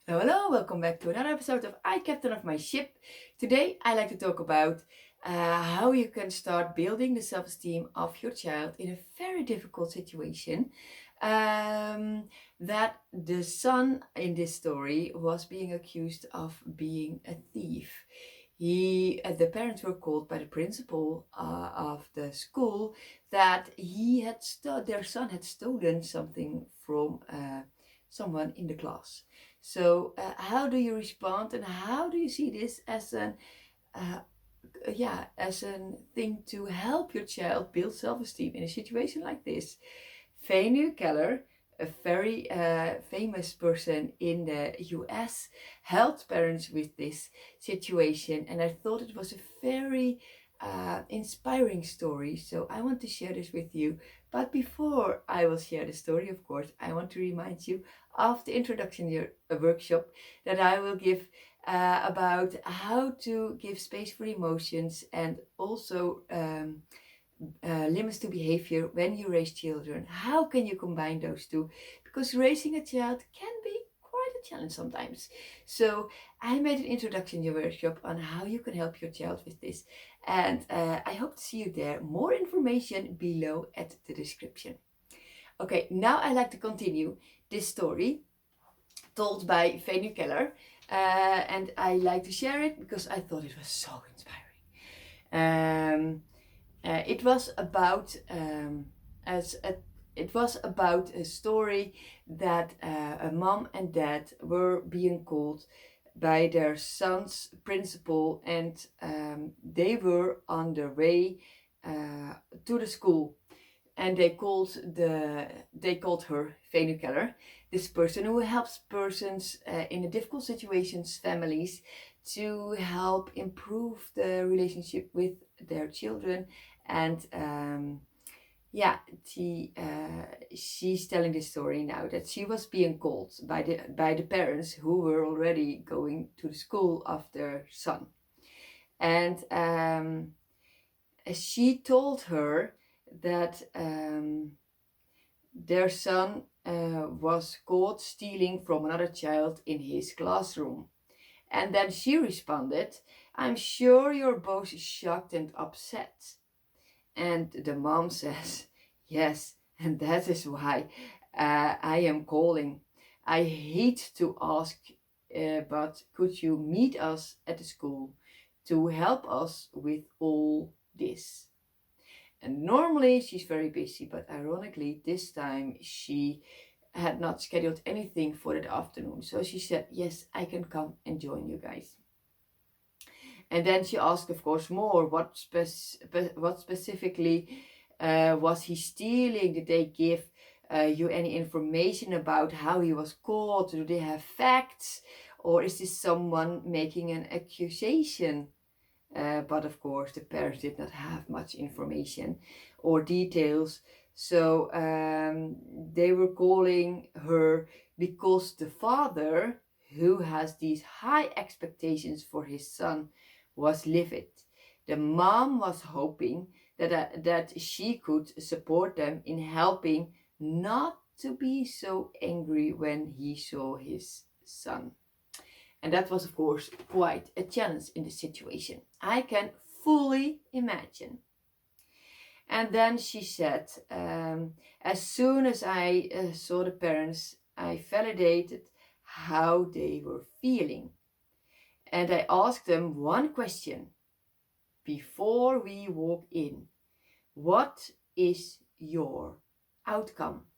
Hello, welcome back to another episode of I Captain of My Ship. Today I like to talk about how you can start building the self-esteem of your child in a very difficult situation. That the son in this story was being accused of being a thief. The parents were called by the principal of the school that their son had stolen something from someone in the class. So, how do you respond, and how do you see this as uh, as a thing to help your child build self-esteem in a situation like this? Venu Keller, a very famous person in the US, helped parents with this situation, and I thought it was a very inspiring story. So I want to share this with you. But before I will share the story, of course, I want to remind you of the introduction year workshop that I will give about how to give space for emotions and also limits to behavior when you raise children. How can you combine those two? Because raising a child can be quite a challenge sometimes. So I made an introduction to your workshop on how you can help your child with this. And I hope to see you there. More information below at the description. Okay, now I like to continue this story told by Venu Keller. And I like to share it because I thought it was so inspiring. It was about as a, it was about a story that a mom and dad were being called by their son's principal, and they were on their way to the school, and they called her Venu Keller, this person who helps persons in a difficult situations, families, to help improve the relationship with their children. And yeah, she's telling this story now that she was being called by the parents who were already going to the school of their son, and she told her that their son was caught stealing from another child in his classroom. And then she responded, "I'm sure you're both shocked and upset." And the mom says, "Yes, and that is why I am calling. I hate to ask, but could you meet us at the school to help us with all this?" And normally she's very busy, but ironically, this time she had not scheduled anything for that afternoon. So she said, "Yes, I can come and join you guys." And then she asked, of course, more. What specifically was he stealing? Did they give you any information about how he was caught? Do they have facts? Or is this someone making an accusation? But of course, the parents did not have much information or details. So they were calling her because the father, who has these high expectations for his son, was livid. The mom was hoping that she could support them in helping not to be so angry when he saw his son. And that was, of course, quite a challenge in the situation. I can fully imagine. And then she said, as soon as I saw the parents, I validated how they were feeling. And I asked them one question before we walk in. What is your outcome?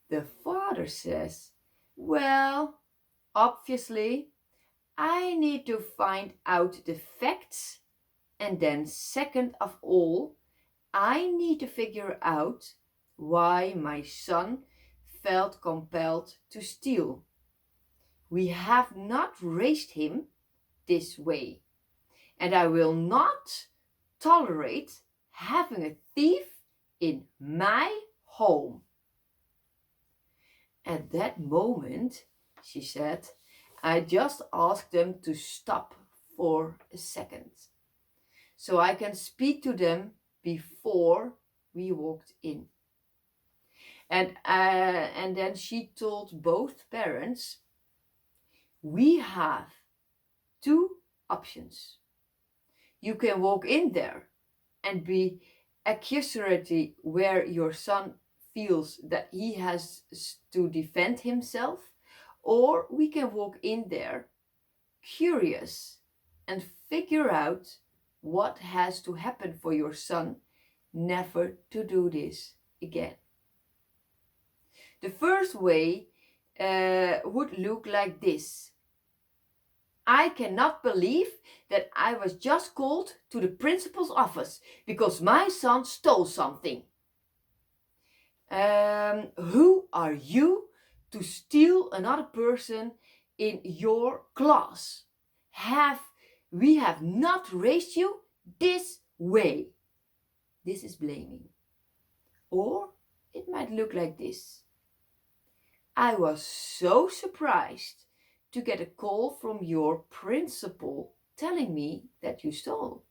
The father says, "Well, obviously, I need to find out the facts, and then, second of all, I need to figure out why my son felt compelled to steal. We have not raised him this way, and I will not tolerate having a thief in my home." At that moment, she said, I just asked them to stop for a second so I can speak to them before we walked in. And then she told both parents, we have two options. You can walk in there and be accusatory where your son feels that he has to defend himself, or we can walk in there curious and figure out what has to happen for your son never to do this again. The first way would look like this. I cannot believe that I was just called to the principal's office because my son stole something. Who are you to steal another person in your class? We have not raised you this way. This is blaming. Or it might look like this. I was so surprised to get a call from your principal telling me that you stole.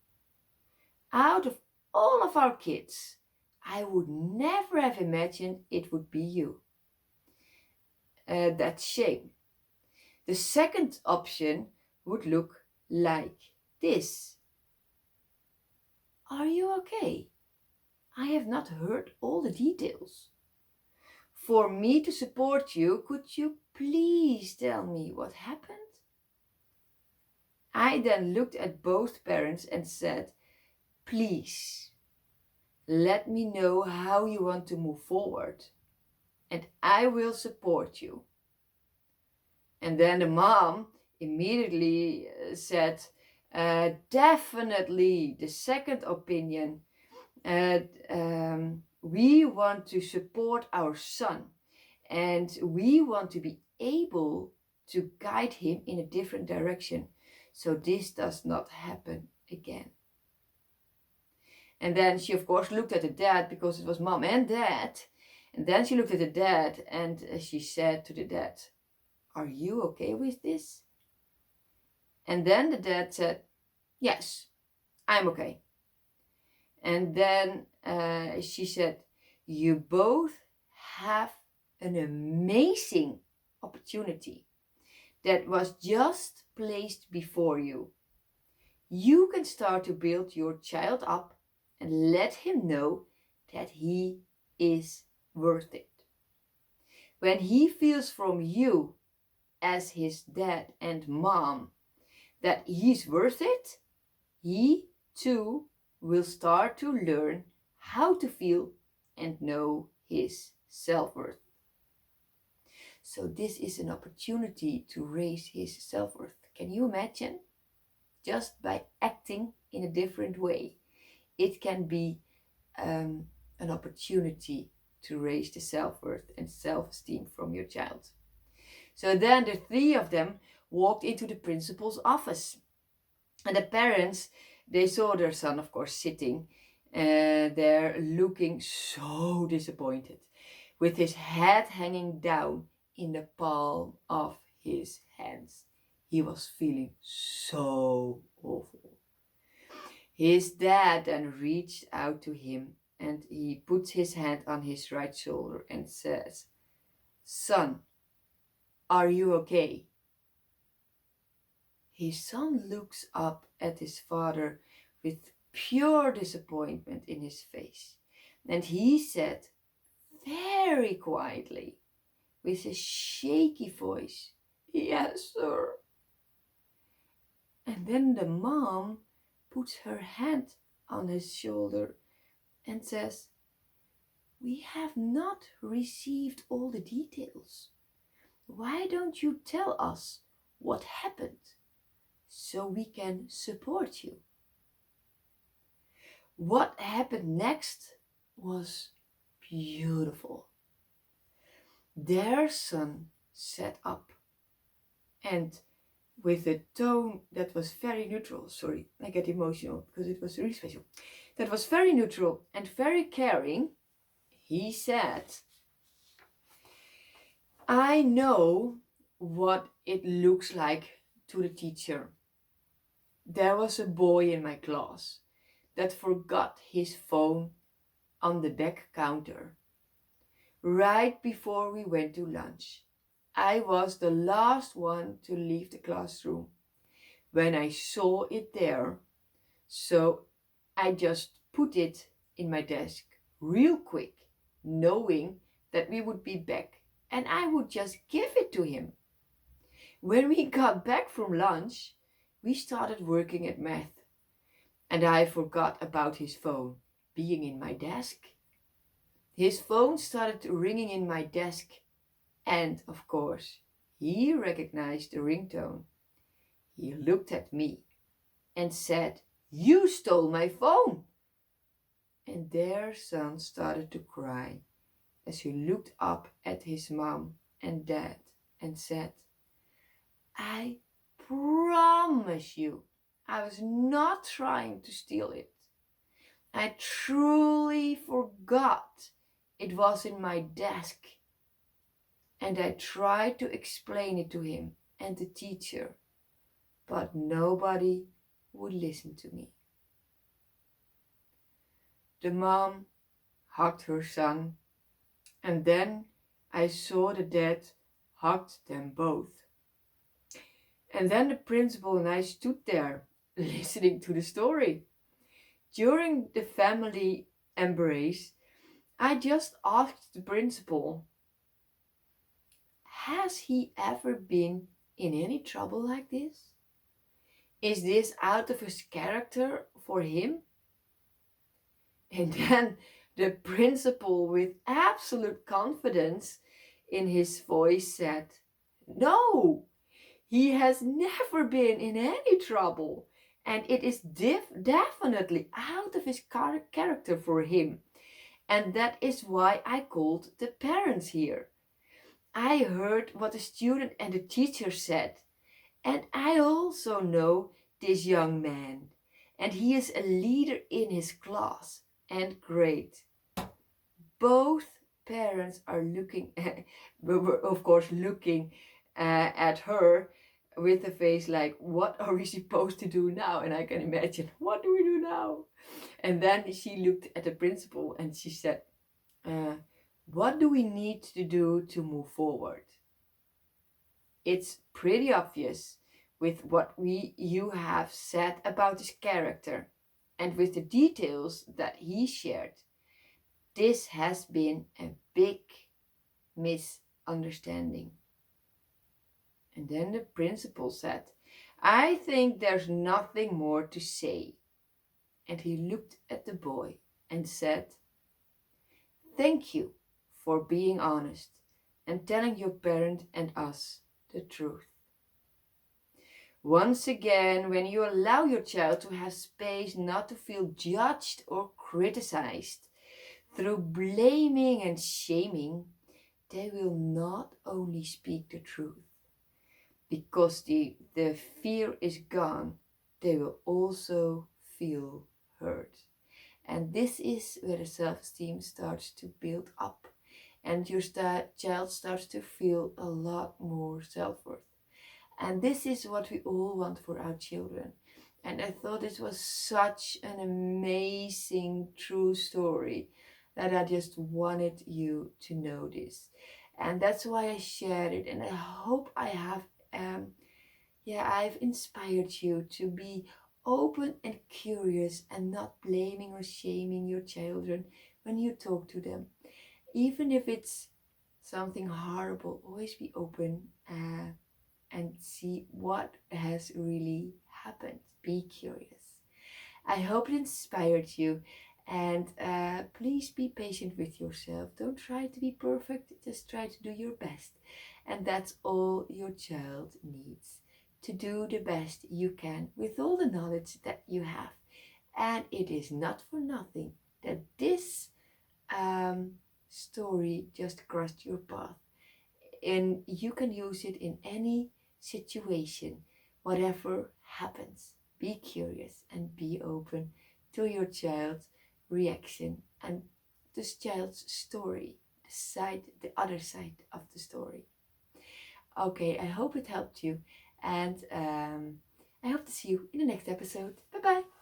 Out of all of our kids, I would never have imagined it would be you. That's shame. The second option would look like this. Are you okay? I have not heard all the details. For me to support you, could you please tell me what happened? I then looked at both parents and said, please, let me know how you want to move forward, and I will support you. And then the mom immediately said, definitely the second opinion. We want to support our son, and we want to be able to guide him in a different direction, so this does not happen again. And then she, of course, looked at the dad, because it was mom and dad. And then she looked at the dad and she said to the dad, are you okay with this? And then the dad said, yes, I'm okay. And then she said, you both have an amazing opportunity that was just placed before you. You can start to build your child up and let him know that he is worth it. When he feels from you, as his dad and mom, that he's worth it, he too will start to learn how to feel and know his self-worth. So this is an opportunity to raise his self-worth. Can you imagine? Just by acting in a different way, it can be an opportunity to raise the self-worth and self-esteem from your child. So then the three of them walked into the principal's office. And the parents, they saw their son, of course, sitting there looking so disappointed, with his head hanging down in the palm of his hands. He was feeling so awful. His dad then reached out to him and he puts his hand on his right shoulder and says, son, are you okay? His son looks up at his father with pure disappointment in his face. And he said very quietly, with a shaky voice, yes, sir. And then the mom puts her hand on his shoulder and says, we have not received all the details. Why don't you tell us what happened so we can support you? What happened next was beautiful. Their son sat up and with a tone that was very neutral, sorry, I get emotional because it was really special, that was very neutral and very caring, he said, I know what it looks like to the teacher. There was a boy in my class that forgot his phone on the back counter. right before we went to lunch. I was the last one to leave the classroom when I saw it there, so I just put it in my desk real quick, knowing that we would be back and I would just give it to him. When we got back from lunch, we started working at math, and I forgot about his phone being in my desk. His phone started ringing in my desk, and of course, he recognized the ringtone. He looked at me and said, "You stole my phone!" And their son started to cry as he looked up at his mom and dad and said, "I promise you, I was not trying to steal it. I truly forgot it was in my desk." And I tried to explain it to him and the teacher, but nobody would listen to me. The mom hugged her son, and then I saw the dad hugged them both. And then the principal and I stood there listening to the story. During the family embrace, I just asked the principal, has he ever been in any trouble like this? Is this out of his character for him? And then the principal, with absolute confidence in his voice, said, "No, he has never been in any trouble, and it is definitely out of his character for him. And that is why I called the parents here. I heard what the student and the teacher said, and I also know this young man, and he is a leader in his class and grade." Both parents are looking, of course, looking at her with a face like, what are we supposed to do now? And I can imagine, what do we do now? And then she looked at the principal and she said, what do we need to do to move forward? It's pretty obvious with what you have said about his character and with the details that he shared. This has been a big misunderstanding. And then the principal said, I think there's nothing more to say. And he looked at the boy and said, thank you for being honest and telling your parent and us the truth. Once again, when you allow your child to have space not to feel judged or criticized through blaming and shaming, they will not only speak the truth, because the fear is gone, they will also feel heard. And this is where the self-esteem starts to build up and your child starts to feel a lot more self-worth. And this is what we all want for our children. And I thought this was such an amazing true story that I just wanted you to know this. And that's why I shared it. And I hope I have I've inspired you to be open and curious and not blaming or shaming your children when you talk to them. Even if it's something horrible, always be open and see what has really happened. Be curious. I hope it inspired you, and please be patient with yourself. Don't try to be perfect, just try to do your best. And that's all your child needs, to do the best you can with all the knowledge that you have. And it is not for nothing that this story just crossed your path. And you can use it in any situation, whatever happens. Be curious and be open to your child's reaction and this child's story, the other side of the story. Okay, I hope it helped you, and I hope to see you in the next episode. Bye bye.